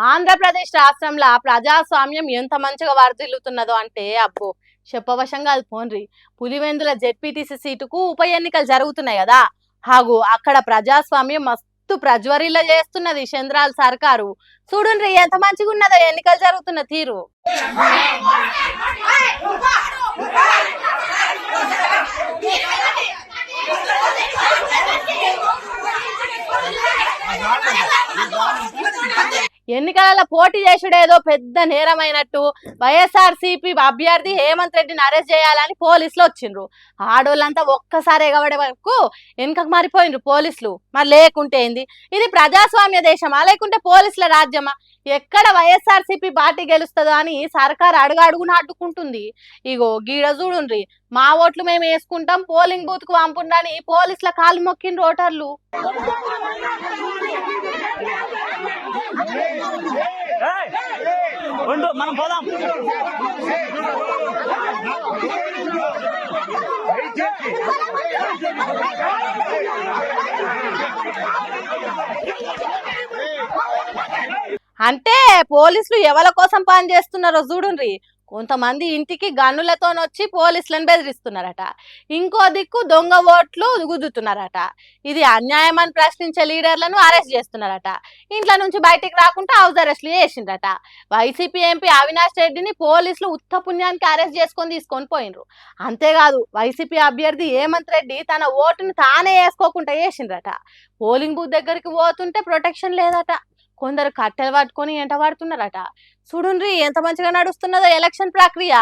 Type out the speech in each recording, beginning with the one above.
ఆంధ్రప్రదేశ్ రాష్ట్రంలో ప్రజాస్వామ్యం ఎంత మంచిగా వర్ధిల్లుతున్నదో అంటే అబ్బో చెప్పవశంగా అది పోన్రి. పులివెందుల జెడ్పీటీసీ సీటుకు ఉప ఎన్నికలు జరుగుతున్నాయి కదా. అక్కడ ప్రజాస్వామ్యం మస్తు ప్రజ్వరిల్ల చేస్తున్నది చంద్రాల సర్కారు. చూడుండ్రి ఎంత మంచిగా ఉన్నదో ఎన్నికలు జరుగుతున్న తీరు. ఎన్నికలలో పోటీ చేసుడేదో పెద్ద నేరమైనట్టు వైఎస్ఆర్సీపీ అభ్యర్థి హేమంత్ రెడ్డిని అరెస్ట్ చేయాలని పోలీసులు వచ్చిండ్రు. ఆడోళ్ళంతా ఒక్కసారి ఎగబడే వరకు వెనుకకు మారిపోయిండ్రు పోలీసులు. మరి లేకుంటే ఏంది, ఇది ప్రజాస్వామ్య దేశమా లేకుంటే పోలీసుల రాజ్యమా? ఎక్కడ వైఎస్ఆర్సీపీ పార్టీ గెలుస్తుందో అని సర్కారు అడుగున అడ్డుకుంటుంది. ఇగో గీడ చూడుండ్రి, మా ఓట్లు మేము వేసుకుంటాం, పోలింగ్ బూత్ కు పంపుండని పోలీసుల కాలు మొక్కిండ్రు ఓటర్లు. మనం పోదాం. అంటే పోలీసులు ఎవరి కోసం పని చేస్తున్నారో చూడుండ్రి. కొంతమంది ఇంటికి గన్నులతో వచ్చి పోలీసులను బెదిరిస్తున్నారట, ఇంకో దిక్కు దొంగ ఓట్లు గుద్దుతున్నారట. ఇది అన్యాయం అని ప్రశ్నించే లీడర్లను అరెస్ట్ చేస్తున్నారట. ఇంట్లో నుంచి బయటికి రాకుండా హౌస్ అరెస్ట్లు చేసిండ్రట. వైసీపీ ఎంపీ అవినాష్ రెడ్డిని పోలీసులు ఉత్త పుణ్యానికి అరెస్ట్ చేసుకొని తీసుకొని పోయినరు. అంతేకాదు వైసీపీ అభ్యర్థి హేమంత్ రెడ్డి తన ఓటును తానే వేసుకోకుండా చేసిండ్రట. పోలింగ్ బూత్ దగ్గరికి పోతుంటే ప్రొటెక్షన్ లేదట. కొందరు కట్టెలు పట్టుకొని ఎంట పడుతున్నారట. చూడుండ్రి ఎంత మంచిగా నడుస్తున్నదో ఎలక్షన్ ప్రక్రియ.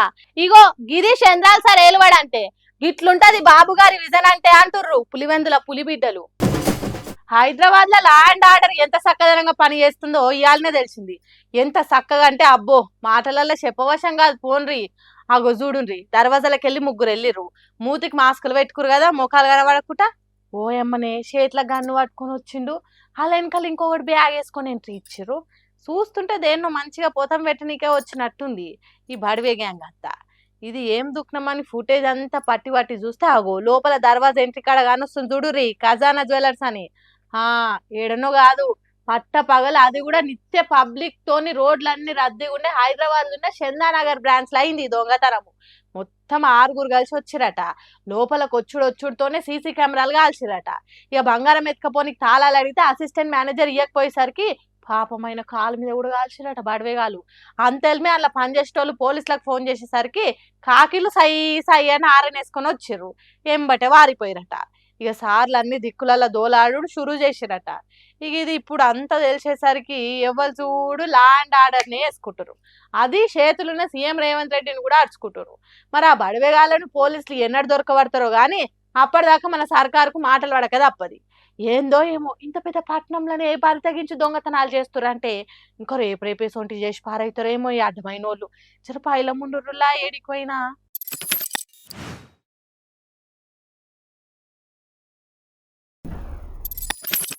ఇగో గిరీష్ చంద్రాల్ సార్ ఏలువాడంటే గిట్లుంటది బాబు గారి విజన్ అంటే అంటుర్రు పులివెందుల పులిబిడ్డలు. హైదరాబాద్ లో లా అండ్ ఆర్డర్ ఎంత చక్కదనంగా పని చేస్తుందో ఇయాలనే తెలిసింది. ఎంత చక్కగా అంటే అబ్బో మాటలలో చెప్పవశం కాదు పోన్రి. చూడుండ్రి, దర్వాజాలకెళ్ళి ముగ్గురు వెళ్ళిర్రు. మూతికి మాస్కులు పెట్టుకురు కదా, ముఖాలు కనబడకుండా. ఓయమ్మనే చేతిలో గన్ను పట్టుకొని వచ్చిండు. అలా వెనకాల ఇంకొకటి బ్యాగ్ వేసుకొని ఎంట్రీ ఇచ్చిర్రు. చూస్తుంటే దేన్నో మంచిగా పోతం పెట్టనీకే వచ్చినట్టుంది ఈ బడివే గ్యాంగ్ అంతా. ఇది ఏం దుఃఖమని ఫుటేజ్ అంతా పట్టి చూస్తే లోపల దర్వాజా ఎంట్రీ కాడ కానొస్తుంది చూడుర్రి, ఖజానా జ్యువెలర్స్ అని. ఏడనో కాదు, పట్ట పగలు, అది కూడా నిత్య పబ్లిక్ తోని రోడ్లన్నీ రద్దీగా ఉండే హైదరాబాద్ ఉన్న చందానగర్ బ్రాంచ్ లో అయింది దొంగతనము. మొత్తం 6 కలిసి వచ్చిరట. లోపలకు వచ్చుడుతోనే సీసీ కెమెరాలు కాల్చిరట. ఇక బంగారం ఎత్తుకపోనికి తాళాలు అడిగితే అసిస్టెంట్ మేనేజర్ ఇవ్వకపోయేసరికి పాపమైన కాలు మీద కూడా కాల్చిరట బడివేగాలు. అంతేల్మే అలా పనిచేసేటోళ్ళు పోలీసులకు ఫోన్ చేసేసరికి కాకిలు సై సై అని ఆరనేసుకొని వచ్చిర్రు. ఎంబటే వారిపోయిరట. ఇక సార్లు అన్ని దిక్కులలో దోలాడు షురూ చేసిరట. ఇక ఇది ఇప్పుడు అంతా తెలిసేసరికి ఎవరు చూడు లా అండ్ ఆర్డర్ని వేసుకుంటారు. అది చేతులున్న సీఎం రేవంత్ రెడ్డిని కూడా అరుచుకుంటారు. మరి ఆ బడివేగాలను పోలీసులు ఎన్నడు దొరకబడతారో గానీ అప్పటిదాకా మన సర్కారుకు మాటలు పడక తప్పది. ఏందో ఏమో ఇంత పెద్ద పట్టణంలోనే ఏ బారి తగ్గించి దొంగతనాలు చేస్తారు అంటే ఇంకా రేపేసొంటి చేసి పారైతారేమో ఈ అడ్డమైన వాళ్ళు. చిరపాయిల ముండులా ఏడిపోయినా